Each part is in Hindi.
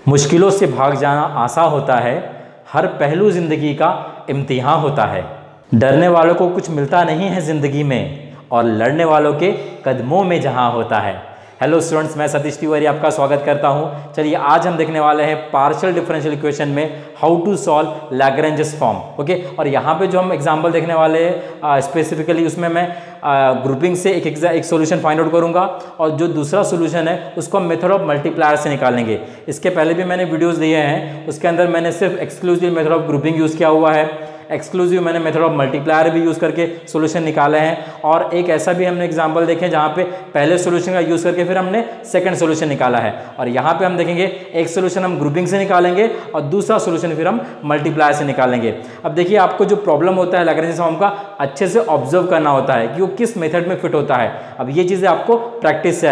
मुश्किलों से भाग जाना आसान होता है, हर पहलू ज़िंदगी का इम्तिहान होता है। डरने वालों को कुछ मिलता नहीं है ज़िंदगी में, और लड़ने वालों के कदमों में जहां होता है। हेलो स्टूडेंट्स, मैं सतीश तिवारी आपका स्वागत करता हूं। चलिए आज हम देखने वाले हैं पार्शियल डिफरेंशियल इक्वेशन में how to solve Lagrange's form. Okay, और यहाँ पे जो हम एग्जांपल देखने वाले हैं स्पेसिफिकली उसमें मैं ग्रुपिंग से एक सॉल्यूशन फाइंड आउट करूंगा, और जो दूसरा सॉल्यूशन है उसको हम मेथड ऑफ मल्टीप्लायर से निकालेंगे। इसके पहले भी मैंने वीडियोस दिए हैं, उसके अंदर मैंने सिर्फ exclusive method of grouping use किया हुआ है, एक्सक्लूसिव मैंने मेथड ऑफ मल्टीप्लायर भी यूज़ करके सॉल्यूशन निकाले हैं, और एक ऐसा भी हमने एग्जांपल देखे जहाँ पे पहले सॉल्यूशन का यूज़ करके फिर हमने सेकंड सॉल्यूशन निकाला है। और यहाँ पे हम देखेंगे एक सॉल्यूशन हम ग्रुपिंग से निकालेंगे और दूसरा सॉल्यूशन फिर हम मल्टीप्लायर से निकालेंगे। अब देखिए, आपको जो प्रॉब्लम होता है लैग्रेंज फॉर्म का अच्छे से ऑब्जर्व करना होता है कि वो किस मेथड में फिट होता है। अब ये चीज़ें आपको प्रैक्टिस से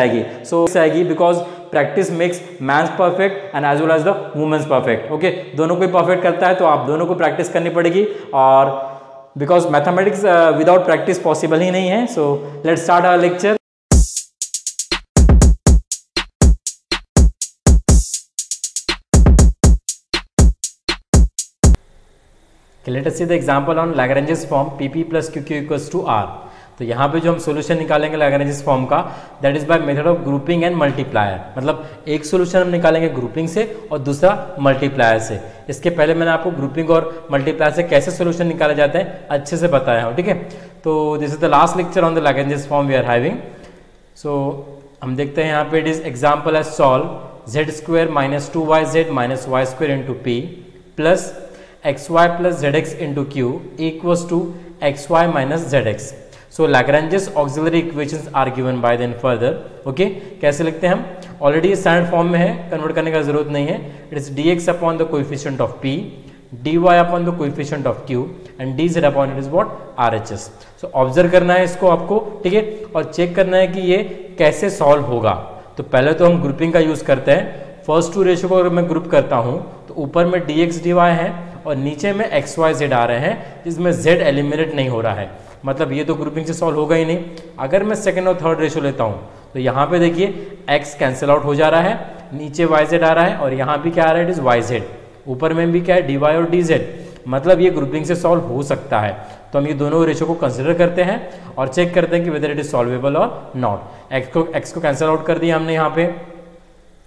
आएगी, because practice makes man's perfect and as well as the women's perfect. Okay, दोनों को परफेक्ट करता है, तो आप दोनों को प्रैक्टिस करनी पड़ेगी, और because mathematics without practice possible ही नहीं है। So let's start our lecture. Let us see the example on Lagrange's form PP plus QQ equals to R। तो यहाँ पे जो हम सॉल्यूशन निकालेंगे लैग्रेंजेस फॉर्म का, that is by method of grouping and multiplier. मतलब एक सॉल्यूशन हम निकालेंगे ग्रुपिंग से और दूसरा मल्टीप्लायर से। इसके पहले मैंने आपको ग्रुपिंग और मल्टीप्लायर से कैसे सॉल्यूशन निकाले जाते हैं अच्छे से बताया हूँ, ठीक है। तो this is the last lecture on the Lagrange's form we are having. So हम देखते हैं यहाँ पे, it is example as solve z square minus 2yz minus y square into p plus xy plus zx into q equals to xy minus zx। So Lagrange's auxiliary equations are given by then further. Okay, कैसे लिखते हैं हम? ऑलरेडी स्टैंडर्ड फॉर्म में है, कन्वर्ट करने का जरूरत नहीं है। It is dx upon the coefficient of p, dy upon the coefficient of q and dz upon it is what RHS। So observe करना है इसको आपको, ठीक है, और चेक करना है कि ये कैसे सॉल्व होगा। तो पहले तो हम ग्रुपिंग का यूज करते हैं। फर्स्ट टू रेशियो को अगर मैं ग्रुप करता हूँ तो ऊपर में dx dy है और नीचे में x y z आ रहे हैं, जिसमें z एलिमिनेट नहीं हो रहा है। मतलब ये तो ग्रुपिंग से सॉल्व होगा ही नहीं। अगर मैं सेकंड और थर्ड रेशियो लेता हूँ तो यहाँ पे देखिए x कैंसिल आउट हो जा रहा है, नीचे yz आ रहा है, और यहाँ भी क्या आ रहा है? It is yz। ऊपर में भी क्या है? dy और dz। मतलब ये ग्रुपिंग से सॉल्व हो सकता है। तो हम ये दोनों रेशियो को कंसिडर करते हैं और चेक करते हैं कि वेदर इट इज सॉल्वेबल और नॉट। x को कैंसिल आउट कर दिया हमने यहाँ पे,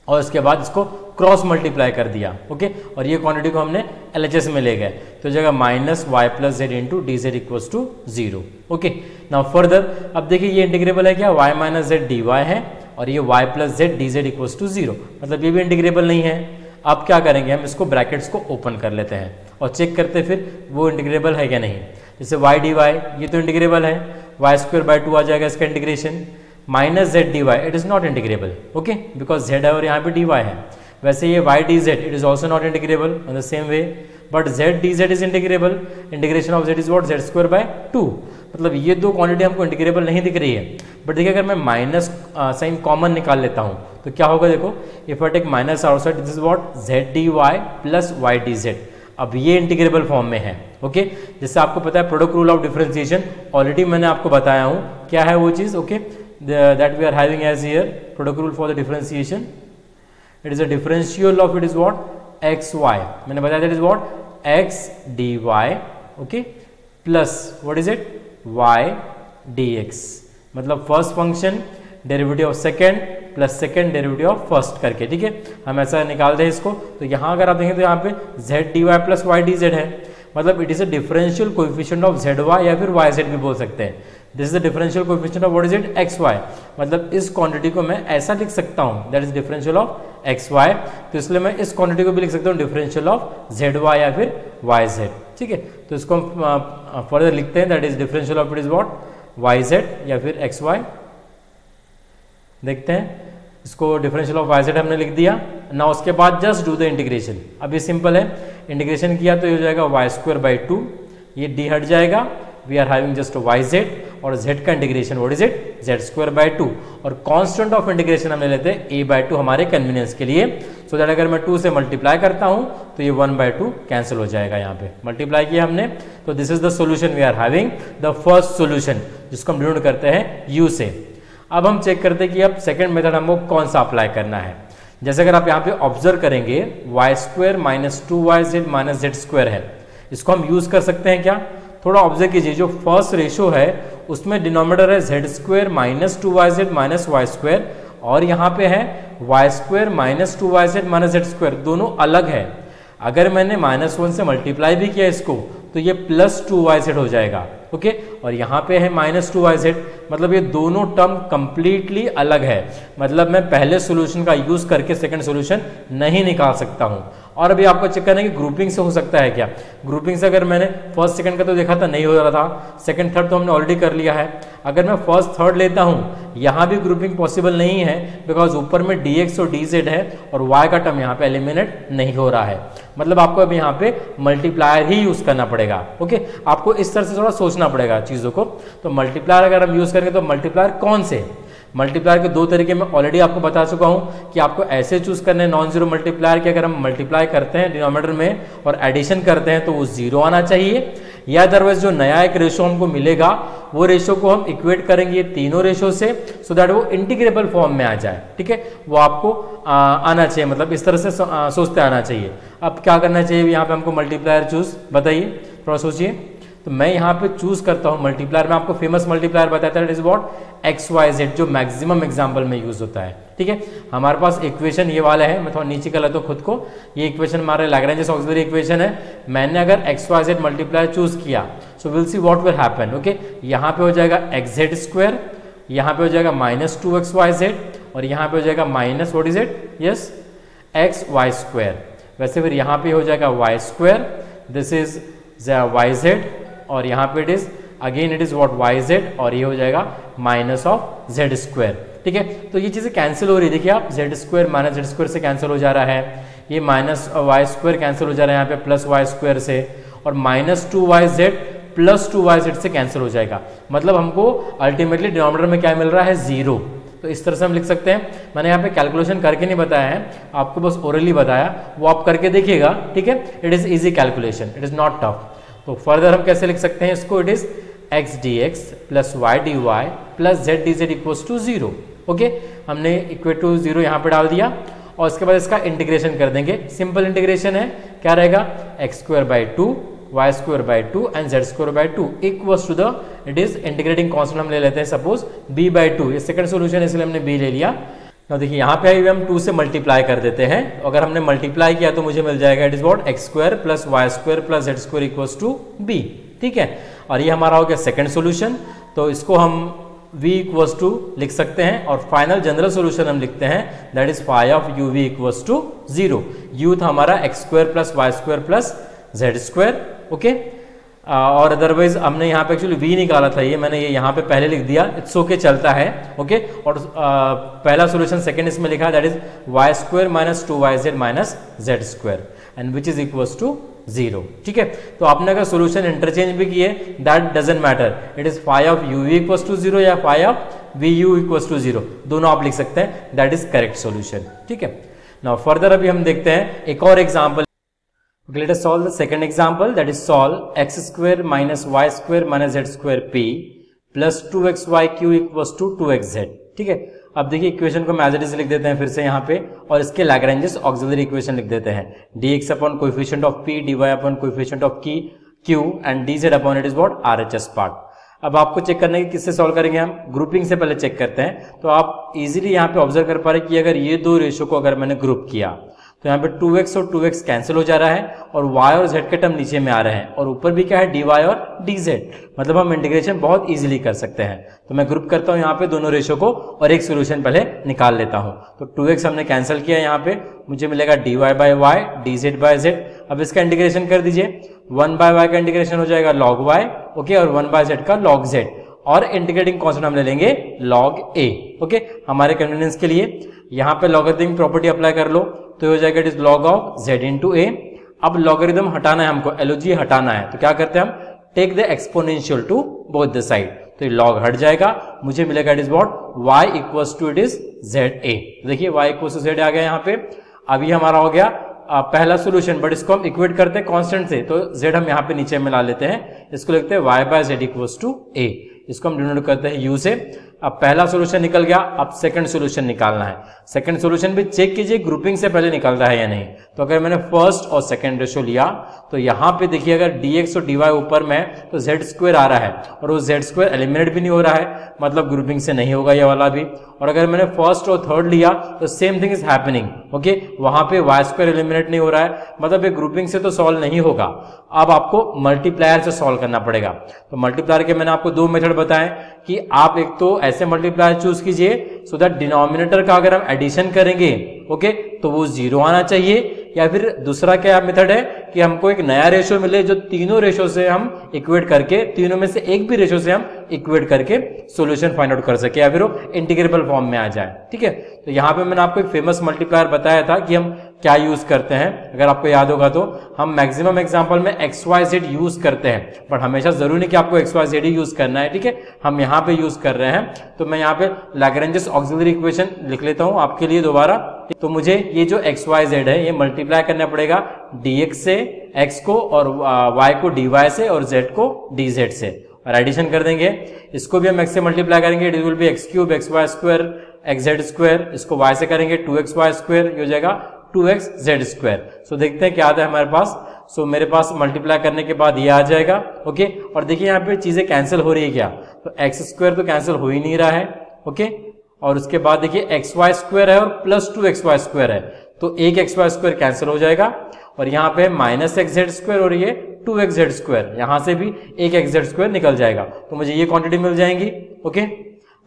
और इसके बाद इसको क्रॉस मल्टीप्लाई कर दिया। ओके, और ये क्वांटिटी को हमने LHS में ले गए, तो जगह minus y plus z into d z equals to 0। Okay, now further अब देखिए ये इंटीग्रेबल है क्या? y minus z d y है, और ये y plus z d z equals to 0। मतलब ये भी इंटीग्रेबल नहीं है। अब क्या करेंगे, हम इसको ब्रैकेट्स को ओपन कर लेते हैं और चेक करते हैं फिर वो इंटीग्रेबल है क्या नहीं। जैसे y डी वाई ये तो इंटीग्रेबल है, y स्क्वायर बाय 2 आ जाएगा इसका integration, minus z d why it is not integrable. Okay, because Z है और यहाँ पे डी वाई है। वैसे ये y d Z it is also not integrable in the same way, but z D Z is integrable. Integration of z is what? z square by 2। मतलब ये दो क्वांटिटी हमको इंटीग्रेबल नहीं दिख रही है। बट देखिए अगर मैं माइनस साइन कॉमन निकाल लेता हूँ तो क्या होगा? देखो, if I take minus outside this is what? z d y plus y d z. अब ये इंटीग्रेबल फॉर्म में है। ओके, जैसे आपको पता है product rule of differentiation already मैंने आपको बताया हूँ, क्या है वो चीज़? Okay, that we are having as here product rule for the differentiation. It is a differential of it is what? xy. मैंने बताया that is what? x dy, okay, plus what is it? y dx. मतलब first function derivative of second plus second derivative of first करके, ठीक है, हम ऐसा निकाल दें इसको। तो यहाँ अगर आप देखें तो यहाँ पे z dy plus y dz है, मतलब it is a differential coefficient of z y या फिर y z भी बोल सकते हैं। This is the differential coefficient of what is it? x y। मतलब इस क्वांटिटी को मैं ऐसा लिख सकता हूँ, that is differential of x y। तो इसलिए मैं इस क्वांटिटी को भी लिख सकता हूँ डिफरेंशियल ऑफ z y या फिर y z, ठीक है। तो इसको हम फर्दर लिखते हैं, that is differential of it is what? y z या फिर x y। देखते हैं, इसको डिफरेंशियल ऑफ y z हमने लिख दिया ना। उसके बाद जस्ट डू द इंटीग्रेशन। अब ये सिंपल है, इंटीग्रेशन किया तो ये हो जाएगा y स्क्वायर बाई 2, ये d हट जाएगा, we are having just yz, और z का integration what is it? z square by 2, और कांस्टेंट ऑफ इंटीग्रेशन हमने लेते हैं a बाई 2 हमारे कन्वीनियंस के लिए। सो दैट अगर मैं 2 से मल्टीप्लाई करता हूं तो ये 1 बाई 2 कैंसिल हो जाएगा। यहाँ पे मल्टीप्लाई किया हमने, तो this is the solution we are having, the first solution, जिसको हम डिनोट करते हैं u से। अब हम चेक करते हैं कि अब सेकंड मेथड हमको कौन सा अप्लाई करना है। जैसे अगर आप यहाँ पे ऑब्जर्व करेंगे y square minus 2yz minus z square है, इसको हम यूज कर सकते हैं क्या? थोड़ा ऑब्जर्व कीजिए, जो फर्स्ट रेशो है उसमें डिनोमिनेटर है z square minus 2yz minus y square, और यहाँ पे है y square minus 2yz minus z square, दोनों अलग है। अगर मैंने -1 से मल्टीप्लाई भी किया इसको तो ये प्लस 2yz हो जाएगा, ओके। और यहाँ पे है माइनस 2yz, मतलब ये दोनों टर्म कंप्लीटली अलग है, मतलब मैं पहले सॉल्यूशन का यूज करके सेकंड सॉल्यूशन नहीं निकाल सकता हूँ। और अभी आपको चेक करना है कि ग्रुपिंग से हो सकता है क्या? ग्रुपिंग से अगर मैंने फर्स्ट सेकंड का तो देखा था नहीं हो रहा था, सेकंड थर्ड तो हमने ऑलरेडी कर लिया है। अगर मैं फर्स्ट थर्ड लेता हूँ, यहाँ भी ग्रुपिंग पॉसिबल नहीं है, बिकॉज ऊपर में dx और dz है और y का टर्म यहाँ पे एलिमिनेट नहीं हो रहा है, मतलब आपको अभी यहाँ पे मल्टीप्लायर ही यूज करना पड़ेगा, ओके। आपको इस तरह से थोड़ा सोचना पड़ेगा चीजों को। तो मल्टीप्लायर अगर हम यूज करेंगे तो मल्टीप्लायर कौन से? मल्टीप्लायर के दो तरीके मैं ऑलरेडी आपको बता चुका हूं कि आपको ऐसे चूज करने नॉन जीरो मल्टीप्लायर कि अगर हम मल्टीप्लाई करते हैं डिनोमिनेटर में और एडिशन करते हैं तो वो जीरो आना चाहिए, या अदरवाइज जो नया एक रेशो हमको मिलेगा वो रेशो को हम इक्वेट करेंगे तीनों रेशो से, सो दैट वो इंटीग्रेबल फॉर्म में आ जाए, ठीक है। वो आपको आना चाहिए, मतलब इस तरह से सोचते आना चाहिए। अब क्या करना चाहिए यहाँ पे हमको मल्टीप्लायर चूज, बताइए, थोड़ा सोचिए। तो मैं यहाँ पे चूज करता हूँ मल्टीप्लायर में, आपको फेमस मल्टीप्लायर बताया था, इट इज व्हाट XYZ, जो मैक्सिमम एग्जाम्पल में यूज होता है, ठीक है। हमारे पास इक्वेशन ये वाला है, मैं थोड़ा नीचे कर लेता हूँ खुद को। ये इक्वेशन हमारे लैग्रेंज ऑक्सिलरी इक्वेशन है। मैंने अगर XYZ मल्टीप्लायर चूज किया so will see what will happen, okay. यहाँ पे हो जाएगा XZ स्क्वायर, यहाँ पे हो जाएगा माइनस 2XYZ, और यहाँ पे हो जाएगा minus what is it, yes, XY square. वैसे फिर यहाँ पे हो जाएगा Y square, this is YZ, और यहाँ पे it is again it is what YZ, और ये हो जाएगा माइनस ऑफ Z स्क्वायर, ठीक है। तो ये चीजें कैंसिल हो रही है, देखिए आप, Z square minus Z square से कैंसिल हो जा रहा है, ये माइनस Y स्क्वायर कैंसिल हो जा रहा है यहाँ पे प्लस Y स्क्वायर से, और माइनस 2YZ प्लस 2YZ से कैंसिल हो जाएगा। मतलब हमको अल्टीमेटली डिनोमिनेटर में क्या मिल रहा है, जीरो। तो इस तरह से हम लिख सकते हैं। मैंने यहाँ पे कैलकुलेशन करके नहीं बताया है, आपको बस ओरली बताया, वो आप करके देखिएगा, ठीक है। It is easy calculation, it is not tough. तो फर्दर हम कैसे लिख सकते हैं इसको, it is x dx plus y dy plus z dz equals to 0, okay. हमने इक्वल टू 0 यहाँ पे डाल दिया, और उसके बाद इसका इंटीग्रेशन कर देंगे। सिंपल इंटीग्रेशन है, क्या रहेगा, x square by 2 y square by 2 and z square by 2 equals to the, it is integrating constant हम ले लेते हैं सपोज b बाई 2, ये सेकंड सॉल्यूशन है इसलिए हमने b ले लिया। तो देखिए यहाँ पे हम 2 से मल्टीप्लाई कर देते हैं, अगर हमने मल्टीप्लाई किया तो मुझे मिल जाएगा it is what x square plus y square plus z square equals to b, ठीक है। और ये हमारा हो गया सेकंड सॉल्यूशन, तो इसको हम v इक्वल्स टू लिख सकते हैं, और फाइनल जनरल सॉल्यूशन हम लिखते हैं that is phi of uv equals to 0। u था हमारा x square plus y square plus z square, okay. और अदरवाइज हमने यहाँ पे एक्चुअली v निकाला था, ये मैंने ये यहाँ पे पहले लिख दिया, इट्स ओके, चलता है, ओके। और पहला सॉल्यूशन सेकंड इसमें लिखा that is y square minus 2yz minus z square and which is equals to 0, ठीक है। तो आपने अगर सॉल्यूशन इंटरचेंज भी किए that doesn't matter, it is phi of uv equals to 0 या phi of vu equals to 0, दोनों आप लिख सकते हैं, दैट इज करेक्ट सॉल्यूशन, ठीक है। नाउ फर्दर अभी हम देखते हैं एक और example. Let us solve the second example, that is solve x square minus y square minus z square p plus 2xyq equals to 2xz, ठीक है। अब देखिए इक्वेशन को एज इट इज लिख देते हैं फिर से यहाँ पे, और इसके लैग्रेंजेस ऑक्सिलरी इक्वेशन लिख देते हैं, dx upon coefficient of p, dy upon coefficient of q and dz upon it is what RHS part. अब आपको चेक करना है कि किससे सॉल्व करेंगे हम, ग्रुपिंग से पहले चेक करते हैं। तो आप इजीली यहाँ पे ऑब्जर्व कर पा रहे कि अगर ये दो रेशो को अगर मैंने ग्रुप किया तो यहाँ पे 2x और 2x कैंसिल हो जा रहा है, और y और z के टर्म नीचे में आ रहे हैं, और ऊपर भी क्या है dy और dz, मतलब हम इंटीग्रेशन बहुत इजीली कर सकते हैं। तो मैं ग्रुप करता हूँ यहाँ पे दोनों रेशो को, और एक सोल्यूशन पहले निकाल लेता हूँ। तो 2x हमने कैंसिल किया यहाँ पे, मुझे मिलेगा dy by y dz by z। अब इसका इंटीग्रेशन कर दीजिए, 1 बाय y का इंटीग्रेशन हो जाएगा log y, ओके, और 1 बाय z का log z, और इंटीग्रेटिंग कांस्टेंट हम ले लेंगे log a, ओके, हमारे कन्वीनियंस के लिए। यहाँ पे लॉगरिथमिक प्रॉपर्टी अप्लाई कर लो तो हो जाएगा it is log of z into a. अब लॉगरिथम हटाना है हमको, LOG हटाना है, तो क्या करते हैं हम, take the exponential to both the side, तो ये log हट जाएगा, मुझे मिलेगा it is what y equals to it is za। देखिए y इक्वल्स टू z आ गया यहाँ पे। अब ये हमारा हो गया पहला सोल्यूशन, बट इसको हम इक्वेट करते हैं कांस्टेंट से, तो z हम यहाँ पे नीचे मिला लेते हैं, इसको लिखते हैं y by z equals to a, इसको हम डिनोट करते हैं u से। अब पहला सॉल्यूशन निकल गया, अब सेकंड सॉल्यूशन निकालना है। सेकंड सॉल्यूशन भी चेक कीजिए ग्रुपिंग से पहले निकलता है या नहीं। तो अगर मैंने फर्स्ट और सेकंड रेशो लिया तो यहाँ पे देखिए अगर dx और dy ऊपर में है तो z² आ रहा है और वो z² एलिमिनेट भी नहीं हो रहा है, मतलब ग्रुपिंग से नहीं होगा ये वाला भी। और अगर मैंने फर्स्ट और थर्ड लिया तो same thing is happening, okay, वहां पे y² एलिमिनेट नहीं हो रहा है, मतलब ये ग्रुपिंग से तो सॉल्व नहीं होगा। अब आपको मल्टीप्लायर से सॉल्व करना पड़ेगा। तो मल्टीप्लायर के मैंने आपको दो मेथड बताए कि आप एक तो ऐसे मल्टीप्लायर चूज कीजिए सो दैट डिनोमिनेटर का अगर हम एडिशन करेंगे, ओके, तो वो 0 आना चाहिए, या फिर दूसरा क्या मेथड है कि हमको एक नया रेशो मिले जो तीनों रेशो से हम इक्वेट करके, तीनों में से एक भी रेशो से हम इक्वेट करके सॉल्यूशन फाइंड आउट कर सके या फिर वो इंटीग्रेबल फॉर्म में आ जाए। ठीक है, तो यहाँ पे मैंने आपको एक फेमस मल्टीप्लायर बताया था कि हम क्या यूज करते हैं। अगर आपको याद होगा तो हम मैक्सिमम एग्जांपल में XYZ यूज करते हैं, बट हमेशा जरूरी नहीं कि आपको XYZ ही यूज करना है। ठीक है, हम यहाँ पे यूज कर रहे हैं। तो मैं यहाँ पे लैग्रेंजेस ऑक्सिलरी इक्वेशन लिख लेता हूँ आपके लिए दोबारा। तो मुझे ये जो XYZ है ये मल्टीप्लाई करना पड़ेगा dx से, x को, और y को dy से, और z को dz से, और एडिशन कर देंगे। इसको भी हम x से मल्टीप्लाई करेंगे, it will be x³ xy² xz², इसको y से करेंगे 2xy², ये हो जाएगा 2xz²। सो देखते हैं क्या आता है हमारे पास। सो मेरे पास मल्टीप्लाई करने के बाद ये आ जाएगा, ओके। और देखिए यहाँ पे चीजें कैंसिल हो रही है क्या, तो x² तो कैंसिल हो ही नहीं रहा है, ओके। और उसके बाद देखिए xy² है और प्लस 2xy² है, तो एक xy² कैंसिल हो जाएगा, और यहाँ पे -xz² और ये 2xz², यहां से भी एक xz² निकल जाएगा, तो मुझे ये क्वांटिटी मिल जाएंगी, ओके।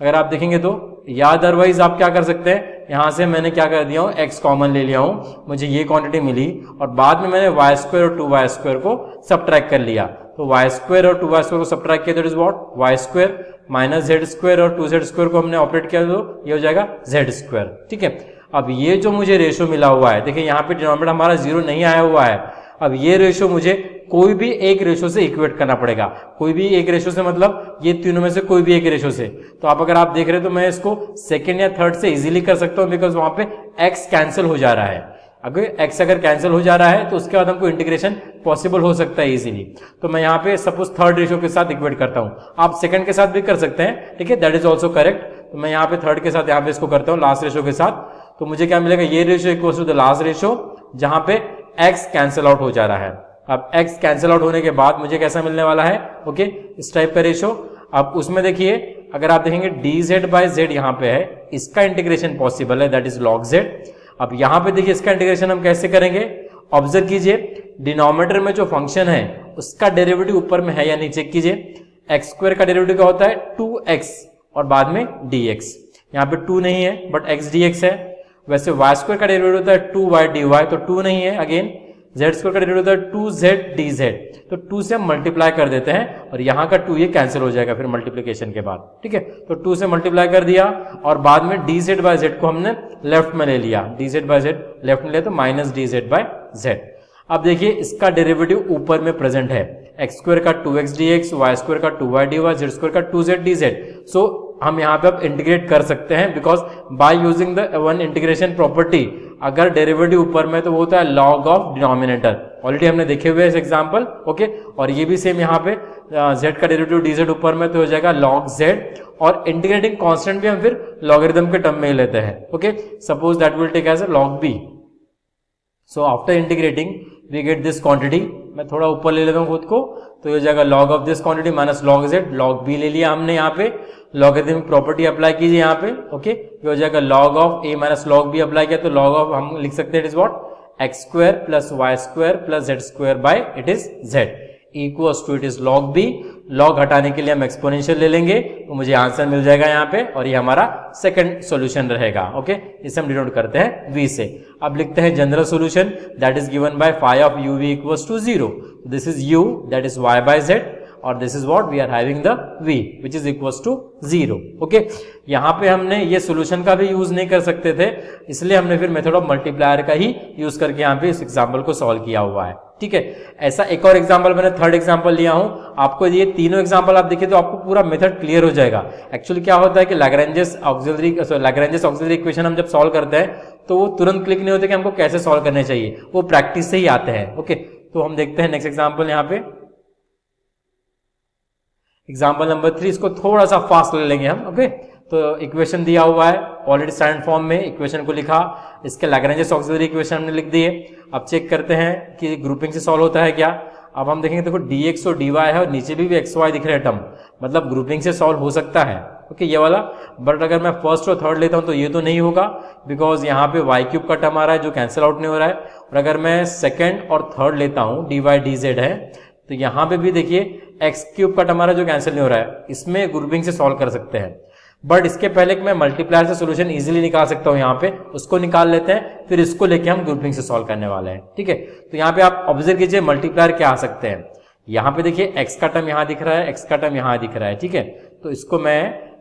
अगर आप देखेंगे तो, या अदरवाइज आप क्या कर सकते हैं, यहां से मैंने क्या कर दिया हूं, x कॉमन ले लिया हूं, मुझे ये क्वांटिटी मिली, और बाद में मैंने y² और 2y² को सबट्रैक्ट कर लिया। तो y² और 2y² को सबट्रैक्ट किया, that is what, y² minus z² और 2z² को हमने ऑपरेट किया तो ये हो जाएगा z²। ठीक है, अब ये जो मुझे रेशो मिला हुआ है, देखिए यहाँ पे डिनोमिनेटर हमारा 0 नहीं आया हुआ है। अब ये रेशो मुझे कोई भी एक रेशो से इक्वेट करना पड़ेगा, कोई भी एक रेशो से, मतलब ये तीनों में से कोई भी एक रेशो से। तो आप अगर आप देख रहे हो तो मैं इसको सेकंड या थर्ड से इजीली कर सकता हूं, बिकॉज वहां पे x कैंसिल हो जा रहा है। अगर x अगर कैंसिल हो जा रहा है तो उसके बाद हमको इंटीग्रेशन पॉसिबल हो सकता है इजीली। तो मैं यहाँ पे सपोज थर्ड रेशो के साथ इक्वेट करता हूँ, आप सेकंड के साथ भी कर सकते हैं, ठीक है, दैट इज ऑल्सो करेक्ट। तो मैं यहाँ पे थर्ड के साथ यहाँ पे इसको करता हूँ लास्ट रेशो के साथ, तो मुझे क्या मिलेगा, ये ratio equals to the last ratio, जहां पे x कैंसिल आउट हो जा रहा है। अब x कैंसिल आउट होने के बाद मुझे कैसा मिलने वाला है, ओके, इस टाइप का रेशो। अब उसमें देखिए अगर आप देखेंगे dz/z यहाँ पे है, इसका इंटीग्रेशन पॉसिबल है, दैट इज log z। अब यहाँ पे देखिए इसका इंटीग्रेशन हम कैसे करेंगे, ऑब्जर्व कीजिए डिनोमिनेटर में जो फंक्शन है उसका डेरिवेटिव ऊपर में है या नहीं चेक कीजिए। x² का डेरिवेटिव क्या होता है, 2x और बाद में dx, यहाँ पे 2 नहीं है बट x dx है। वैसे y² का डेरिवेटिव होता है 2y dy, तो 2 नहीं है अगेन। z² का डेरिवेटिव होता है 2z dz, तो 2 से हम मल्टीप्लाई कर देते हैं और यहाँ का 2 ये कैंसिल हो जाएगा फिर मल्टीप्लिकेशन के बाद। ठीक है, तो 2 से मल्टीप्लाई कर दिया और बाद में dz/z को हमने लेफ्ट में ले लिया, dz/z लेफ्ट में ले तो -dz/z। अब देखिए इसका डेरिवेटिव ऊपर में प्रेजेंट है, x² का 2x dx, y² का 2y dy, z² का 2z dz। सो हम यहाँ पे अब इंटीग्रेट कर सकते हैं, because by using the one integration property, अगर डेरिवेटिव ऊपर में तो वो होता है लॉग ऑफ डिनोमिनेटर, ऑलरेडी हमने देखे हुए इस एग्जांपल, ओके। और ये भी सेम यहाँ पे z का डेरिवेटिव dz ऊपर में तो हो जाएगा log z, और इंटीग्रेटिंग कांस्टेंट भी हम फिर लॉगरिथम के टर्म में ही लेते हैं, okay. Suppose that will take as a log b। So after integrating we get this quantity, मैं थोड़ा ऊपर ले लेता हूँ खुद को, तो ये हो जाएगा log of this quantity minus log z, log b ले लिया हमने यहाँ पे, लॉगरिथम प्रॉपर्टी अप्लाई कीजिए यहाँ पे, ओके। ये हो जाएगा log of a minus log b apply किया तो log ऑफ हम लिख सकते हैं it is what, x² plus y² plus z² by it is z equals to it is log b। log हटाने के लिए हम एक्सपोनेंशियल ले लेंगे तो मुझे आंसर मिल जाएगा यहाँ पे, और ये हमारा सेकंड सॉल्यूशन रहेगा, ओके। इसे हम डिनोट करते हैं v से। अब लिखते हैं general solution, that is given by phi of uv equals to 0। This is u, that is y by z, और this is what we are having the v which is equals to 0, okay. यहाँ पे हमने ये सॉल्यूशन का भी यूज नहीं कर सकते थे, इसलिए हमने फिर मेथड ऑफ मल्टीप्लायर का ही यूज करके यहाँ पे इस एग्जाम्पल को सॉल्व किया हुआ है। ठीक है, ऐसा एक और एग्जाम्पल मैंने थर्ड एग्जाम्पल लिया हूं, आपको ये तीनों एग्जाम्पल आप देखिए तो आपको पूरा मेथड क्लियर हो जाएगा। एक्चुअली क्या होता है कि लैग्रेंजेस ऑक्सिलरी इक्वेशन हम जब सॉल्व करते हैं तो वो तुरंत क्लिक नहीं होते कि हमको कैसे सॉल्व करने चाहिए, वो प्रैक्टिस से ही आते हैं, ओके। तो हम देखते हैं नेक्स्ट एग्जाम्पल, यहाँ पे एग्जाम्पल नंबर 3, इसको थोड़ा सा फास्ट ले लेंगे हम, ओके। तो इक्वेशन दिया हुआ है ऑलरेडी स्टैंडर्ड फॉर्म में, इक्वेशन को लिखा, इसके लैग्रेंजेस ऑक्सिलरी इक्वेशन हमने लिख दिए। अब चेक करते हैं कि ग्रुपिंग से सॉल्व होता है क्या। अब हम देखेंगे देखो dx और dy है और नीचे भी xy दिख रहे हैं टर्म, मतलब ग्रुपिंग से सॉल्व हो सकता है। ओके ये वाला, बट अगर मैं फर्स्ट और थर्ड लेता हूं तो ये तो नहीं होगा, बिकॉज यहाँ पे y क्यूब का टर्म आ रहा है जो कैंसिल आउट नहीं हो रहा है। और अगर मैं सेकेंड और थर्ड लेता हूँ dy dz है, तो यहाँ पे भी देखिए x क्यूब का टर्म आ रहा है जो कैंसिल नहीं हो रहा है, इसमें ग्रुपिंग से सॉल्व कर सकते हैं। बट इसके पहले कि मैं मल्टीप्लायर से सोल्यूशन इजीली निकाल सकता हूं, यहाँ पे उसको निकाल लेते हैं, फिर इसको लेके हम ग्रुपिंग से सॉल्व करने वाले हैं। ठीक है, तो यहाँ पे आप ऑब्जर्व कीजिए मल्टीप्लायर क्या आ सकते हैं। यहाँ पे देखिए x का टर्म यहाँ दिख रहा है, x का टर्म यहाँ दिख रहा है। ठीक है, तो इसको मैं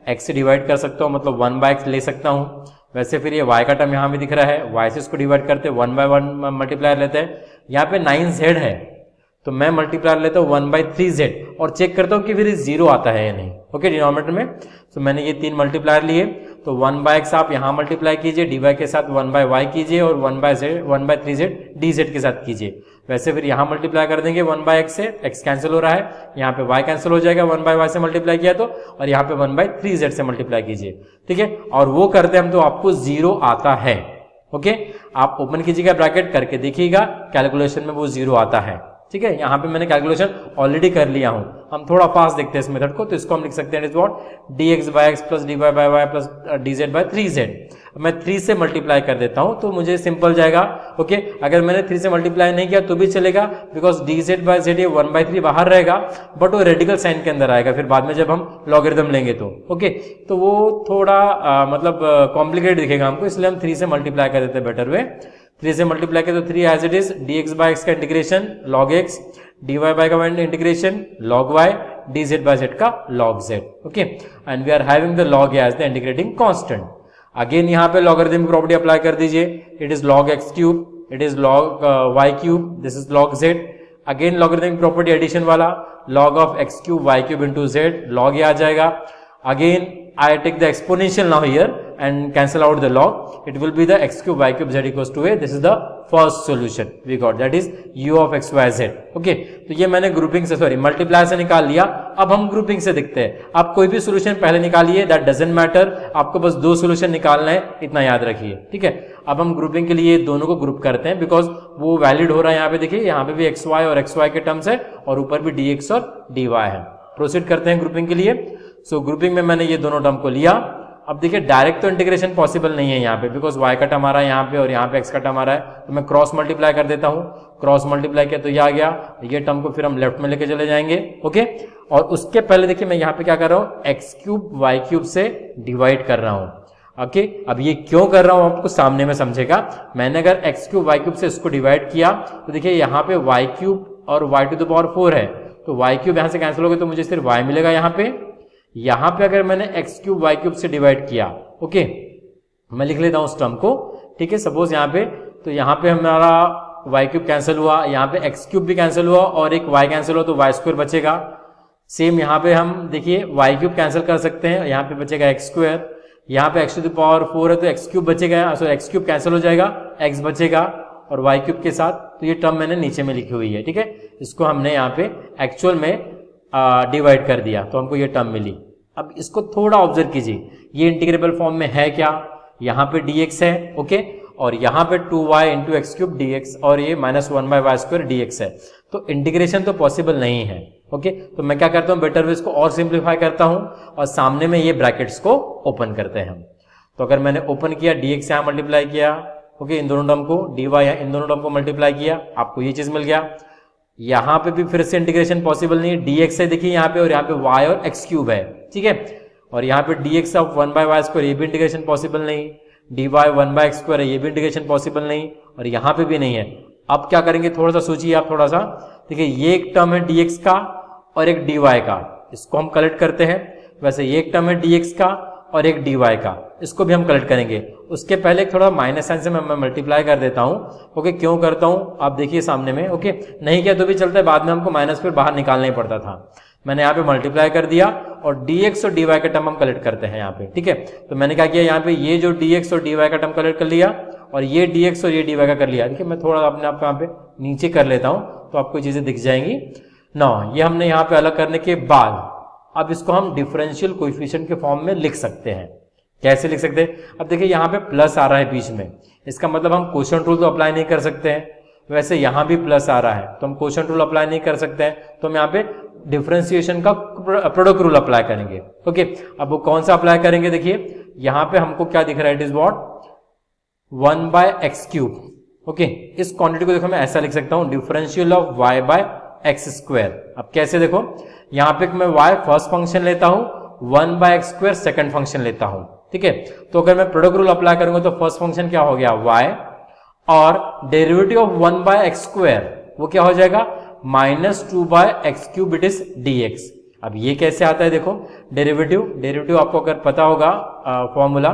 x से डिवाइड कर सकता हूँ, मतलब 1/x ले सकता हूँ। वैसे फिर ये y का टर्म यहाँ भी दिख रहा है, y से इसको डिवाइड करते 1/1 मल्टीप्लायर लेते हैं। यहाँ पे 9z है तो मैं मल्टीप्लायर लेता हूँ 1/3z और चेक करता हूँ कि फिर 0 आता है या नहीं। ओके, डिनोमिनेटर में तो मैंने ये 3 मल्टीप्लायर लिए, तो 1/x आप यहाँ मल्टीप्लाई कीजिए, dy के साथ 1/y कीजिए और 1/3z dz के साथ कीजिए। वैसे फिर यहाँ मल्टीप्लाई कर देंगे 1/x से, x कैंसिल हो रहा है, यहाँ पे y कैंसिल हो जाएगा 1/y से मल्टीप्लाई किया तो, और यहाँ पे 1/3z से मल्टीप्लाई कीजिए। ठीक है, और वो करते हम तो आपको 0 आता है। ओके, आप ओपन कीजिएगा ब्रैकेट, करके देखिएगा कैलकुलेशन में वो 0 आता है। ठीक है, यहाँ पे मैंने कैलकुलेशन ऑलरेडी कर लिया हूं, हम थोड़ा फास्ट देखते हैं इस मेथड को, तो इसको हम लिख सकते हैं it is what dx/x plus dy by y plus dz/3z। मैं 3 से मल्टीप्लाई कर देता हूं तो मुझे सिंपल जाएगा। ओके, अगर मैंने 3 से मल्टीप्लाई नहीं किया तो भी चलेगा, बिकॉज dz/z ये 1/3 बाहर रहेगा, बट वो रेडिकल साइन के अंदर आएगा फिर बाद में जब हम लॉगरिथम लेंगे तो। ओके, तो वो थोड़ा मतलब कॉम्प्लिकेटेड दिखेगा हमको, इसलिए हम 3 से मल्टीप्लाई कर देते हैं बेटर वे। 3 से मल्टीप्लाई करें तो 3 एज इट इज, dx/x का इंटीग्रेशन log x, dy/y का इंटीग्रेशन log y, dz/z का log z। Okay, and we are having the log as the integrating constant. Again यहाँ पे लॉगरिथमिक प्रॉपर्टी अप्लाई कर दीजिए, it is log x cube, it is log y cube, this is log z। Again logarithmic property addition वाला, log of x cube y cube into z, log ये आ जाएगा। Again I take the exponential now here and cancel out the log, it will be the x cube y cube z equals to a, this is the first solution we got, that is u of x y z। okay, तो ये मैंने ग्रुपिंग से सॉरी मल्टीप्लाई से निकाल लिया। अब हम ग्रुपिंग से देखते हैं, आप कोई भी सोल्यूशन पहले निकालिए, दैट डजंट मैटर, आपको बस 2 सोल्यूशन निकालना है, इतना याद रखिए। ठीक है, अब हम ग्रुपिंग के लिए दोनों को ग्रुप करते हैं, बिकॉज वो वैलिड हो रहा है। यहाँ पे देखिए, यहाँ पे भी एक्स वाई और एक्स वाई के टर्म्स है और ऊपर भी डी एक्स और डी वाई है। प्रोसीड करते हैं ग्रुपिंग के लिए। सो ग्रुपिंग में मैंने ये दोनों टर्म को लिया। अब देखिए डायरेक्ट तो इंटीग्रेशन पॉसिबल नहीं है यहाँ पे, बिकॉज y का टर्म आ रहा है यहाँ पे और यहाँ पे x का टर्म आ रहा है, तो मैं क्रॉस मल्टीप्लाई कर देता हूँ। क्रॉस मल्टीप्लाई किया तो ये आ गया, ये टर्म को फिर हम लेफ्ट में लेके चले जाएंगे। ओके, और उसके पहले देखिए मैं यहाँ पे क्या कर रहा हूँ, एक्स क्यूब वाई क्यूब से डिवाइड कर रहा हूँ। ओके, अब ये क्यों कर रहा हूँ आपको सामने में समझेगा। मैंने अगर एक्स क्यूब वाई क्यूब से इसको डिवाइड किया तो देखिए यहाँ पे वाई क्यूब और वाई टू द पावर 4 है, तो वाई क्यूब यहाँ से कैंसिल हो गया तो मुझे सिर्फ वाई मिलेगा यहाँ पे। यहाँ पे अगर मैंने एक्स क्यूब वाई क्यूब से डिवाइड किया, ओके, मैं लिख लेता हूँ उस टर्म को। ठीक है, सपोज यहाँ पे, तो यहाँ पे हमारा वाई क्यूब कैंसिल हुआ, यहाँ पे एक्स क्यूब भी कैंसिल हुआ और एक वाई कैंसिल हुआ तो वाई स्क्वायर बचेगा। सेम यहाँ पे हम देखिए वाई क्यूब कैंसिल कर सकते हैं, यहाँ पे बचेगा एक्स स्क्वायर। यहाँ पे एक्स टू द पावर 4 है तो एक्स क्यूब बचेगा, सो एक्स क्यूब कैंसिल हो जाएगा, एक्स बचेगा और वाई क्यूब के साथ। तो ये टर्म मैंने नीचे में लिखी हुई है। ठीक है, इसको हमने यहाँ पे एक्चुअल में डिवाइड कर दिया तो हमको ये टर्म मिली। अब इसको थोड़ा ऑब्जर्व कीजिए, ये इंटीग्रेबल फॉर्म में है क्या, यहाँ पे dx है, ओके, और यहाँ पे 2y into x cube dx और ये -1/y² dx है, तो इंटीग्रेशन तो पॉसिबल नहीं है। ओके, तो मैं क्या करता हूँ, बेटर वे इसको और सिंप्लीफाई करता हूँ और सामने में ये ब्रैकेट्स को ओपन करते हैं हम। तो अगर मैंने ओपन किया, dx यहाँ मल्टीप्लाई किया, ओके, इन दोनों टर्म को, dy इन दोनों टर्म को मल्टीप्लाई किया, आपको ये चीज मिल गया। यहाँ पे भी फिर से इंटीग्रेशन पॉसिबल नहीं है, dx है देखिए यहाँ पे, और यहाँ पे y और x क्यूब है। ठीक है, और यहाँ पे dx ऑफ 1/y² ये भी इंटीग्रेशन पॉसिबल नहीं, dy 1/x² है ये भी इंटीग्रेशन पॉसिबल नहीं, और यहाँ पे भी नहीं है। अब क्या करेंगे, थोड़ा सा सोचिए आप, थोड़ा सा देखिए, ये एक टर्म है dx का और एक dy का, इसको हम कलेक्ट करते हैं। वैसे ये एक टर्म है dx का और एक dy का, इसको भी हम कलेक्ट करेंगे। उसके पहले एक थोड़ा माइनस साइन से मैं मल्टीप्लाई कर देता हूँ। ओके, क्यों करता हूँ आप देखिए सामने में। ओके, नहीं किया तो भी चलता है, बाद में हमको माइनस फिर बाहर निकालना ही पड़ता था। मैंने यहाँ पे मल्टीप्लाई कर दिया और dx और dy का टर्म हम कलेक्ट करते हैं यहाँ पे। ठीक है, तो मैंने क्या किया, यहाँ पे ये जो dx और dy का टर्म कलेक्ट कर लिया और ये dx और ये dy का कर लिया। देखिए मैं थोड़ा अपने आप यहाँ पे नीचे कर लेता हूँ तो आपको चीजें दिख जाएंगी ना। ये हमने यहाँ पे अलग करने के बाद अब इसको हम डिफरेंशियल कोएफिशिएंट के फॉर्म में लिख सकते हैं। कैसे लिख सकते हैं? अब देखिए यहाँ पे प्लस आ रहा है बीच में, इसका मतलब हम क्वोशिएंट रूल तो अप्लाई नहीं कर सकते हैं। वैसे यहाँ भी प्लस आ रहा है तो हम क्वोशिएंट रूल अप्लाई नहीं कर सकते हैं, तो हम यहाँ पे डिफरेंशिएशन का प्रोडक्ट रूल अप्लाई करेंगे। ओके, अब वो कौन सा अप्लाई करेंगे? देखिए यहाँ पे हमको क्या दिख रहा है, it is what 1/x³। Okay, इस क्वांटिटी को देखो मैं ऐसा लिख सकता हूं, डिफरेंशियल ऑफ y/x²। अब कैसे? देखो यहाँ पे मैं y फर्स्ट फंक्शन लेता हूं, 1/x² सेकंड फंक्शन लेता हूं, ठीक है। तो अगर मैं प्रोडक्ट रूल अप्लाई करूंगा तो फर्स्ट फंक्शन क्या हो गया y, और डेरिवेटिव ऑफ 1/x² वो क्या हो जाएगा -2/x³ इट इज dx। अब ये कैसे आता है? देखो डेरिवेटिव आपको अगर पता होगा फॉर्मूला,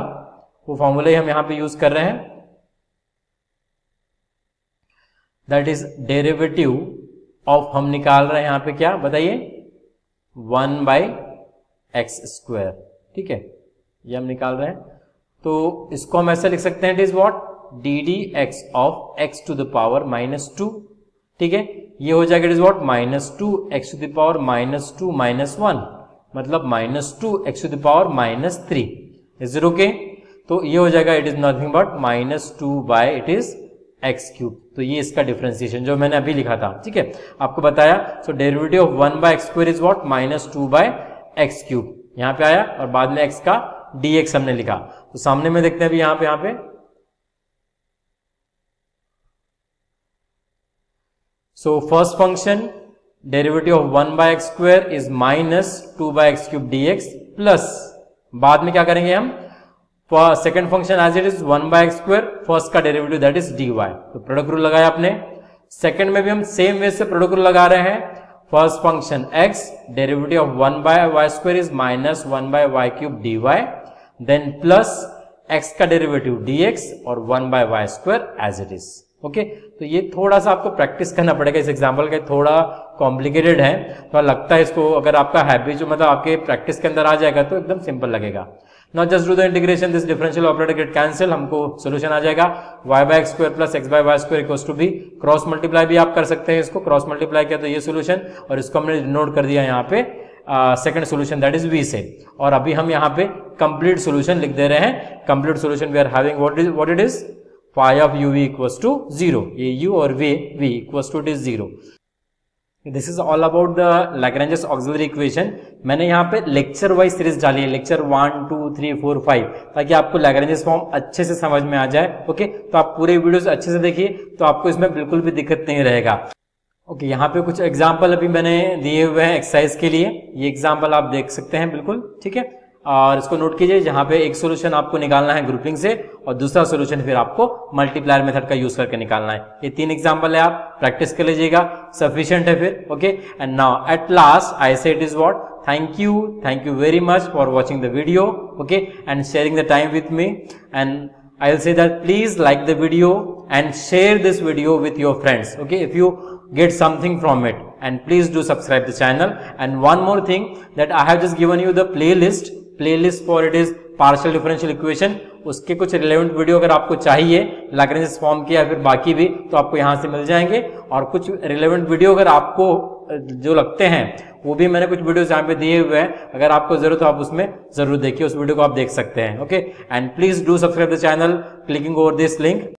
वो फॉर्मूला ही हम यहां पे यूज कर रहे हैं, दैट इज डेरिवेटिव ऑफ, हम निकाल रहे हैं यहां पे क्या बताइए, 1/x², ठीक है, ये हम निकाल रहे हैं। तो इसको हम ऐसे लिख सकते हैं, it is what ddx of x to the power -2, ठीक है। ये हो जाएगा it is what -2x to the power -2 -1, मतलब -2x to the power -3। Is it okay? तो ये हो जाएगा it is nothing but -2/x³। तो ये इसका डिफरेंशिएशन जो मैंने अभी लिखा था, ठीक है, आपको बताया। So derivative of 1/x² is what -2/x³, यहां पे आया, और बाद में x का dx हमने लिखा। तो सामने में देखते हैं अभी यहां पे so first function derivative of 1/x² is -2/x³ dx, plus बाद में क्या करेंगे हम, second function as it is 1/x², first का डेरिवेटिव दैट इज dy। तो प्रोडक्ट रूल लगाया आपने। सेकंड में भी हम सेम वे से प्रोडक्ट रूल लगा रहे हैं, first function x, derivative of 1/y² is -1/y³ dy, then plus x का डेरिवेटिव dx और 1/y² as it is. Okay, तो ये थोड़ा सा आपको प्रैक्टिस करना पड़ेगा, इस एग्जांपल का थोड़ा कॉम्प्लिकेटेड है, तो लगता है इसको अगर आपका हैबिट जो मतलब आपके प्रैक्टिस के अंदर आ जाएगा तो एकदम सिंपल लगेगा। Now just do the integration, this differential operator get cancel, हमको सोल्यूशन आ जाएगा y/x² plus x/y² equals to b। Cross multiply भी आप कर सकते हैं, इसको क्रॉस मल्टीप्लाई किया तो ये सोल्यूशन, और इसको हमने नोट कर दिया यहाँ पे second solution that is v से। और अभी हम यहाँ पे कंप्लीट सोल्यूशन लिख दे रहे हैं। Complete solution we are having what it is phi of uv equals to 0, ये u और v equals to it is 0। This is all about the Lagrange's auxiliary equation. मैंने यहाँ पे लेक्चर वाइज सीरीज डाली है, लेक्चर 1 2 3 4 5, ताकि आपको लैग्रेंजेस फॉर्म अच्छे से समझ में आ जाए। ओके, तो आप पूरे वीडियोस अच्छे से देखिए, तो आपको इसमें बिल्कुल भी दिक्कत नहीं रहेगा। ओके, यहाँ पे कुछ एग्जाम्पल अभी मैंने दिए हुए हैं एक्सरसाइज के लिए, ये एग्जाम्पल आप देख सकते हैं बिल्कुल, ठीक है। और इसको नोट कीजिए, जहां पे एक सोल्यूशन आपको निकालना है ग्रुपिंग से, और दूसरा सोल्यूशन फिर आपको मल्टीप्लायर मेथड का यूज करके निकालना है। ये 3 एग्जांपल है, आप प्रैक्टिस कर लीजिएगा, सफिशिएंट है फिर। Okay, and now at last I say it is what, thank you very much for watching the video, okay, and sharing the time with me, and I will say that please like the video and share this video with your friends, okay, if you get something from it, and please do subscribe the channel. And one more thing, that I have just given you the playlist for it is partial differential equation, उसके कुछ रिलेवेंट वीडियो अगर आपको चाहिए लैग्रेंज फॉर्म के या फिर बाकी भी, तो आपको यहाँ से मिल जाएंगे। और कुछ रिलेवेंट वीडियो अगर आपको जो लगते हैं वो भी मैंने कुछ वीडियोस यहाँ पे दिए हुए हैं, अगर आपको जरूरत हो आप उसमें जरूर देखिए, उस वीडियो को आप देख सकते हैं। Okay, and please do subscribe the channel clicking over this link.